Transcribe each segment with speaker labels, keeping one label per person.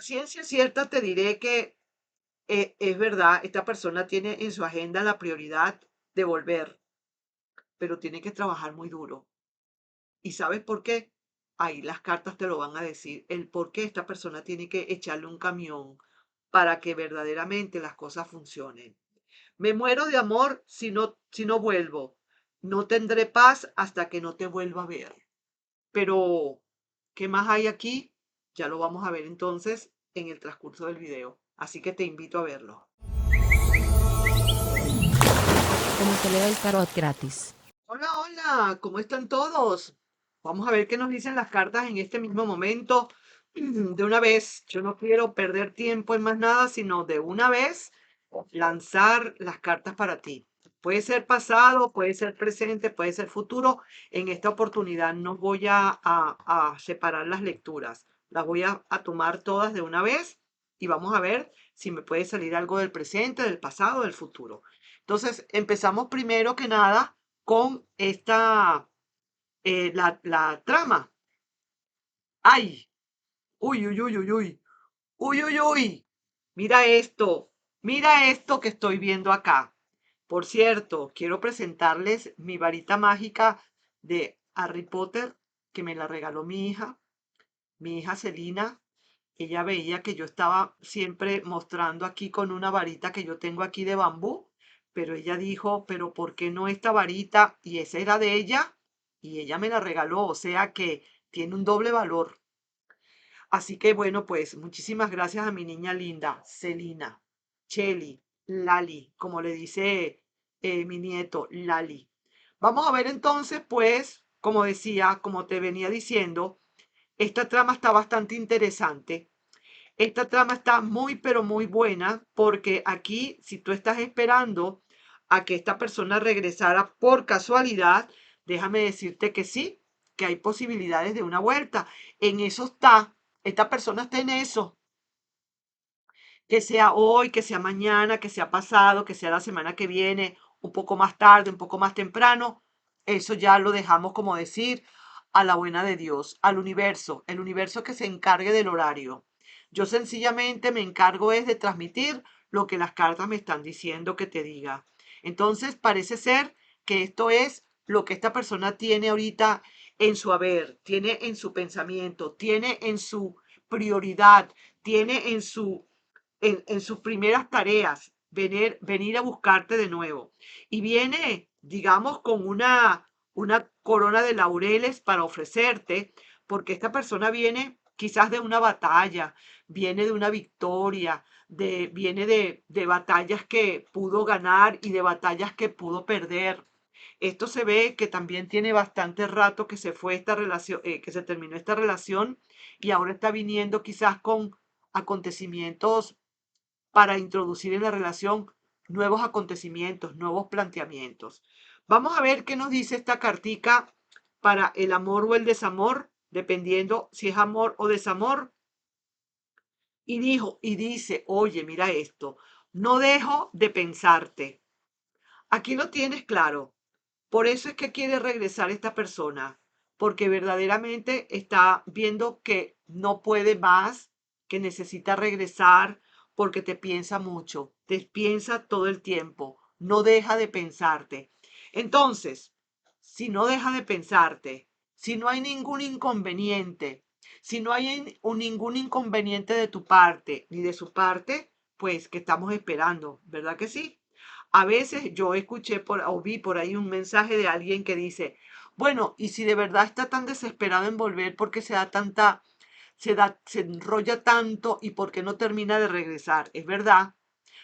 Speaker 1: Ciencia cierta te diré que es verdad, esta persona tiene en su agenda la prioridad de volver, pero tiene que trabajar muy duro. ¿Y sabes por qué? Ahí las cartas te lo van a decir, el por qué esta persona tiene que echarle un camión para que verdaderamente las cosas funcionen. Me muero de amor si no vuelvo. No tendré paz hasta que no te vuelva a ver. Pero, ¿qué más hay aquí? Ya lo vamos a ver entonces en el transcurso del video. Así que te invito a verlo.
Speaker 2: Como te leo el tarot gratis.
Speaker 1: Hola, hola, ¿cómo están todos? Vamos a ver qué nos dicen las cartas en este mismo momento. De una vez, yo no quiero perder tiempo en más nada, sino de una vez lanzar las cartas para ti. Puede ser pasado, puede ser presente, puede ser futuro. En esta oportunidad no voy a separar las lecturas. Las voy a tomar todas de una vez y vamos a ver si me puede salir algo del presente, del pasado, del futuro. Entonces, empezamos primero que nada con la trama. ¡Ay! ¡Uy, uy, uy, uy, uy! ¡Uy, uy, uy! Mira esto que estoy viendo acá. Por cierto, quiero presentarles mi varita mágica de Harry Potter, que me la regaló mi hija Celina. Ella veía que yo estaba siempre mostrando aquí con una varita que yo tengo aquí de bambú, pero ella dijo, pero ¿por qué no esta varita? Y esa era de ella y ella me la regaló, o sea que tiene un doble valor. Así que bueno, pues muchísimas gracias a mi niña linda, Celina, Cheli, Lali, como le dice mi nieto, Lali. Vamos a ver entonces, pues, como decía, como te venía diciendo, esta trama está bastante interesante. Esta trama está muy, pero muy buena porque aquí, si tú estás esperando a que esta persona regresara por casualidad, déjame decirte que sí, que hay posibilidades de una vuelta. En eso está, esta persona está en eso, que sea hoy, que sea mañana, que sea pasado, que sea la semana que viene, un poco más tarde, un poco más temprano. Eso ya lo dejamos, como decir, a la buena de Dios, al universo, el universo que se encargue del horario. Yo sencillamente me encargo es de transmitir lo que las cartas me están diciendo que te diga. Entonces parece ser que esto es lo que esta persona tiene ahorita en su haber, tiene en su pensamiento, tiene en su prioridad, tiene en sus primeras tareas, venir a buscarte de nuevo. Y viene, digamos, con una corona de laureles para ofrecerte, porque esta persona viene quizás de una batalla, viene de una victoria, viene de batallas que pudo ganar y de batallas que pudo perder. Esto se ve que también tiene bastante rato que se fue esta relación, que se terminó esta relación y ahora está viniendo quizás con acontecimientos para introducir en la relación nuevos acontecimientos, nuevos planteamientos. Vamos a ver qué nos dice esta cartica para el amor o el desamor, dependiendo si es amor o desamor. Y dice, oye, mira esto, no dejo de pensarte. Aquí lo tienes claro. Por eso es que quiere regresar esta persona, porque verdaderamente está viendo que no puede más, que necesita regresar, porque te piensa mucho, te piensa todo el tiempo, no deja de pensarte. Entonces, si no deja de pensarte, si no hay ningún inconveniente, si no hay ningún inconveniente de tu parte ni de su parte, pues que estamos esperando, ¿verdad que sí? A veces yo escuché o vi por ahí un mensaje de alguien que dice, bueno, y si de verdad está tan desesperado en volver, ¿por qué se enrolla tanto y por qué no termina de regresar? Es verdad,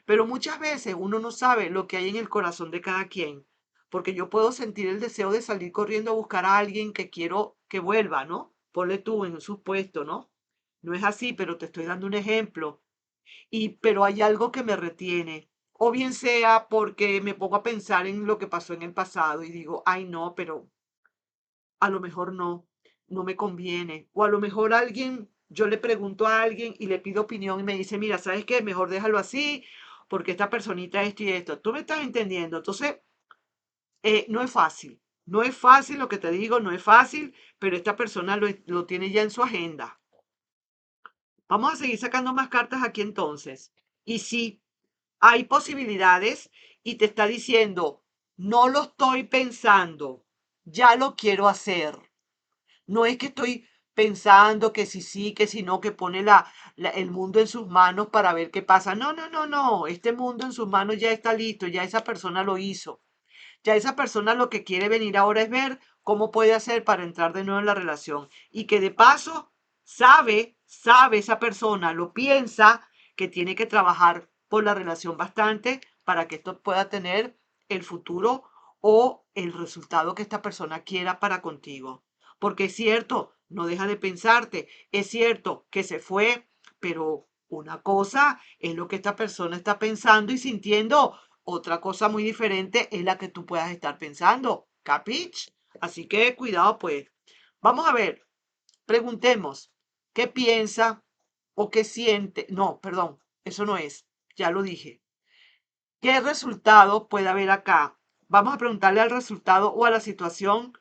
Speaker 1: pero muchas veces uno no sabe lo que hay en el corazón de cada quien, porque yo puedo sentir el deseo de salir corriendo a buscar a alguien que quiero que vuelva, ¿no? Ponle tú en un supuesto, ¿no? No es así, pero te estoy dando un ejemplo pero hay algo que me retiene. O bien sea porque me pongo a pensar en lo que pasó en el pasado y digo, ay no, pero a lo mejor no me conviene. O a lo mejor yo le pregunto a alguien y le pido opinión y me dice, mira, ¿sabes qué? Mejor déjalo así porque esta personita esto y esto. Tú me estás entendiendo. Entonces, no es fácil. No es fácil lo que te digo, no es fácil, pero esta persona lo tiene ya en su agenda. Vamos a seguir sacando más cartas aquí entonces. Y sí, hay posibilidades y te está diciendo, no lo estoy pensando, ya lo quiero hacer. No es que estoy pensando que si sí, que si no, que pone el mundo en sus manos para ver qué pasa. No, no, no, no. Este mundo en sus manos ya está listo, ya esa persona lo hizo. Ya esa persona lo que quiere venir ahora es ver cómo puede hacer para entrar de nuevo en la relación. Y que de paso sabe esa persona, lo piensa, que tiene que trabajar por la relación bastante para que esto pueda tener el futuro o el resultado que esta persona quiera para contigo. Porque es cierto, no deja de pensarte, es cierto que se fue, pero una cosa es lo que esta persona está pensando y sintiendo, otra cosa muy diferente es la que tú puedas estar pensando. ¿Capich? Así que cuidado, pues. Vamos a ver, preguntemos, ¿qué piensa o qué siente? No, perdón, eso no es. Ya lo dije. ¿Qué resultado puede haber acá? Vamos a preguntarle al resultado o a la situación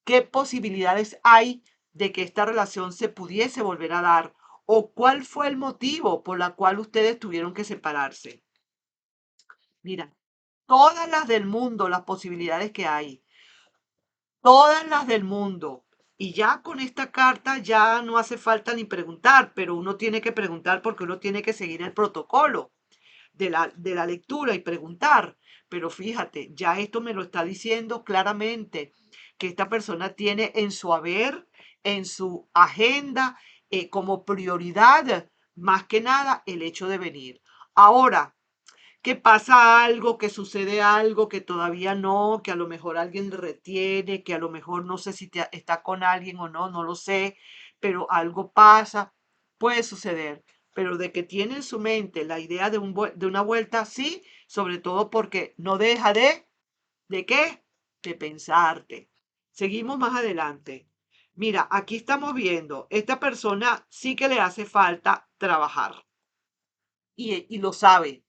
Speaker 1: qué posibilidades hay de que esta relación se pudiese volver a dar o cuál fue el motivo por la cual ustedes tuvieron que separarse. Mira, todas las del mundo, las posibilidades que hay, todas las del mundo. Y ya con esta carta ya no hace falta ni preguntar, pero uno tiene que preguntar porque uno tiene que seguir el protocolo de la lectura y preguntar. Pero fíjate, ya esto me lo está diciendo claramente, que esta persona tiene en su haber, en su agenda, como prioridad, más que nada, el hecho de venir. Ahora, que pasa algo, que sucede algo que todavía no, que a lo mejor alguien retiene, que a lo mejor no sé si está con alguien o no, no lo sé, pero algo pasa, puede suceder. Pero de que tiene en su mente la idea de una vuelta, sí, sobre todo porque no deja ¿de qué? De pensarte. Seguimos más adelante. Mira, aquí estamos viendo, esta persona sí que le hace falta trabajar y lo sabe,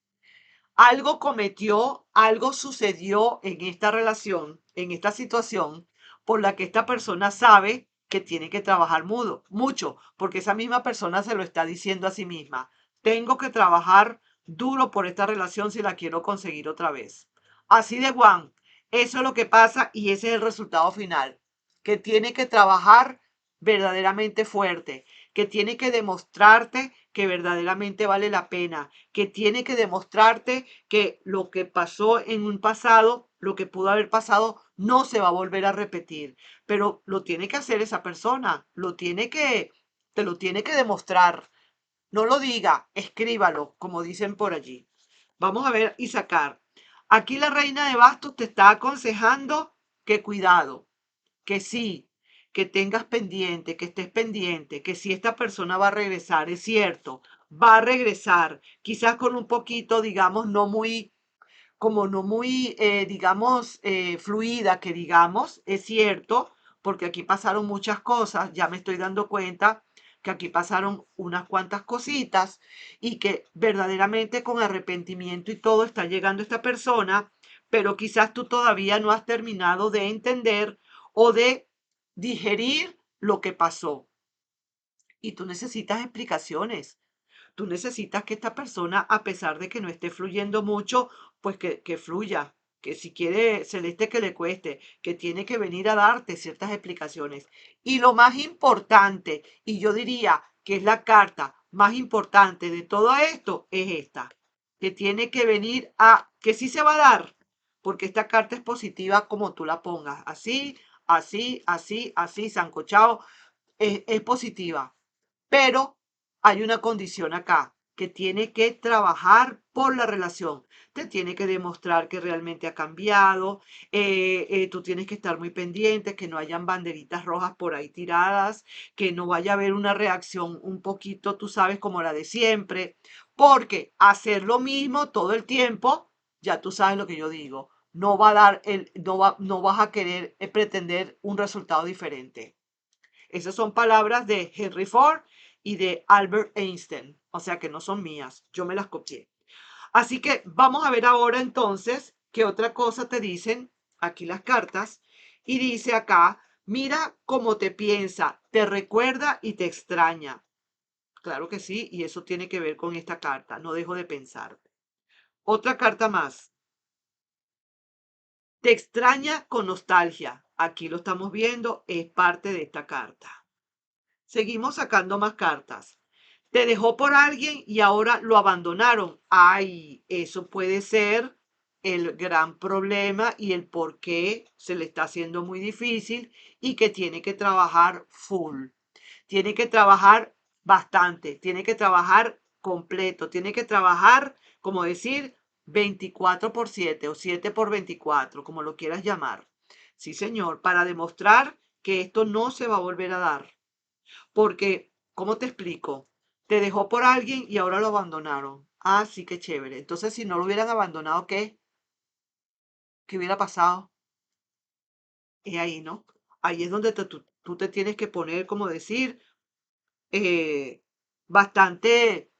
Speaker 1: algo cometió, algo sucedió en esta relación, en esta situación, por la que esta persona sabe que tiene que trabajar mucho, porque esa misma persona se lo está diciendo a sí misma. Tengo que trabajar duro por esta relación si la quiero conseguir otra vez. Así de Juan, eso es lo que pasa y ese es el resultado final, que tiene que trabajar verdaderamente fuerte, que tiene que demostrarte que verdaderamente vale la pena, que tiene que demostrarte que lo que pasó en un pasado, lo que pudo haber pasado, no se va a volver a repetir. Pero lo tiene que hacer esa persona, te lo tiene que demostrar. No lo diga, escríbalo, como dicen por allí. Vamos a ver y sacar. Aquí la reina de bastos te está aconsejando que cuidado, que sí, que tengas pendiente, que estés pendiente, que si esta persona va a regresar, es cierto, va a regresar, quizás con un poquito, digamos, no muy, como no muy, digamos, fluida, que digamos, es cierto, porque aquí pasaron muchas cosas, ya me estoy dando cuenta que aquí pasaron unas cuantas cositas y que verdaderamente con arrepentimiento y todo está llegando esta persona, pero quizás tú todavía no has terminado de entender o de digerir lo que pasó. Y tú necesitas explicaciones. Tú necesitas que esta persona, a pesar de que no esté fluyendo mucho, pues que fluya, que si quiere Celeste que le cueste, que tiene que venir a darte ciertas explicaciones. Y lo más importante, y yo diría que es la carta más importante de todo esto, es esta, que tiene que venir que sí se va a dar, porque esta carta es positiva como tú la pongas, así, así, así, así, sancochado, es positiva, pero hay una condición acá, que tiene que trabajar por la relación. Te tiene que demostrar que realmente ha cambiado. Tú tienes que estar muy pendiente, que no hayan banderitas rojas por ahí tiradas, que no vaya a haber una reacción un poquito, tú sabes, como la de siempre. Porque hacer lo mismo todo el tiempo, ya tú sabes lo que yo digo, no va a dar no vas a querer pretender un resultado diferente. Esas son palabras de Henry Ford y de Albert Einstein, o sea que no son mías, yo me las copié. Así que vamos a ver ahora entonces qué otra cosa te dicen aquí las cartas. Y dice acá, mira cómo te piensa, te recuerda y te extraña. claro que sí, y eso tiene que ver con esta carta, no dejo de pensar. Otra carta más. Te extraña con nostalgia. Aquí lo estamos viendo, es parte de esta carta. Seguimos sacando más cartas. Te dejó por alguien y ahora lo abandonaron. Ay, eso puede ser el gran problema y el por qué se le está haciendo muy difícil y que tiene que trabajar full. Tiene que trabajar bastante, tiene que trabajar completo, tiene que trabajar, como decir, 24/7 o 7/24, como lo quieras llamar. Sí, señor, para demostrar que esto no se va a volver a dar. Porque, ¿cómo te explico? Te dejó por alguien y ahora lo abandonaron. Ah, sí, qué chévere. Entonces, si no lo hubieran abandonado, ¿qué? ¿Qué hubiera pasado? Es ahí, ¿no? Ahí es donde tú te tienes que poner, como decir, eh, bastante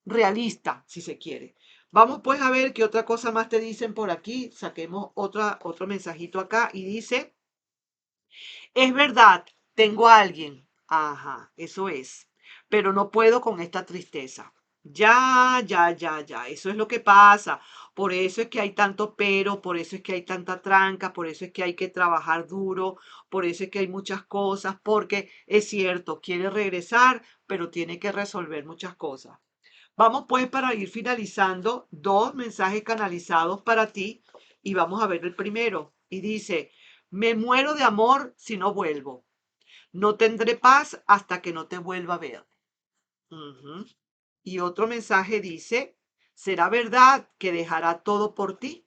Speaker 1: realista, si se quiere. Vamos pues a ver qué otra cosa más te dicen por aquí. Saquemos otro mensajito acá y dice, es verdad, tengo a alguien. Ajá, eso es. Pero no puedo con esta tristeza. Ya. Eso es lo que pasa. Por eso es que hay tanto pero, por eso es que hay tanta tranca, por eso es que hay que trabajar duro, por eso es que hay muchas cosas, porque es cierto, quiere regresar, pero tiene que resolver muchas cosas. Vamos pues para ir finalizando, dos mensajes canalizados para ti y vamos a ver el primero. Y dice, me muero de amor si no vuelvo. No tendré paz hasta que no te vuelva a ver. Ujú. Y otro mensaje dice, ¿será verdad que dejará todo por ti?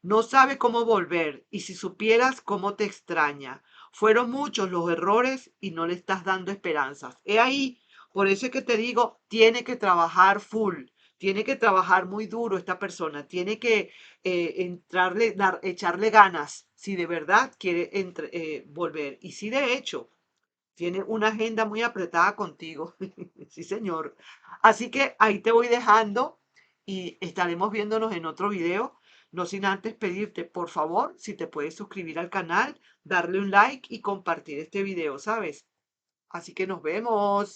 Speaker 1: No sabe cómo volver y si supieras cómo te extraña. Fueron muchos los errores y no le estás dando esperanzas. He ahí, por eso es que te digo, tiene que trabajar full, tiene que trabajar muy duro esta persona, tiene que echarle ganas si de verdad quiere volver. Y si de hecho tiene una agenda muy apretada contigo. Sí, señor. Así que ahí te voy dejando y estaremos viéndonos en otro video. No sin antes pedirte, por favor, si te puedes suscribir al canal, darle un like y compartir este video, ¿sabes? Así que nos vemos.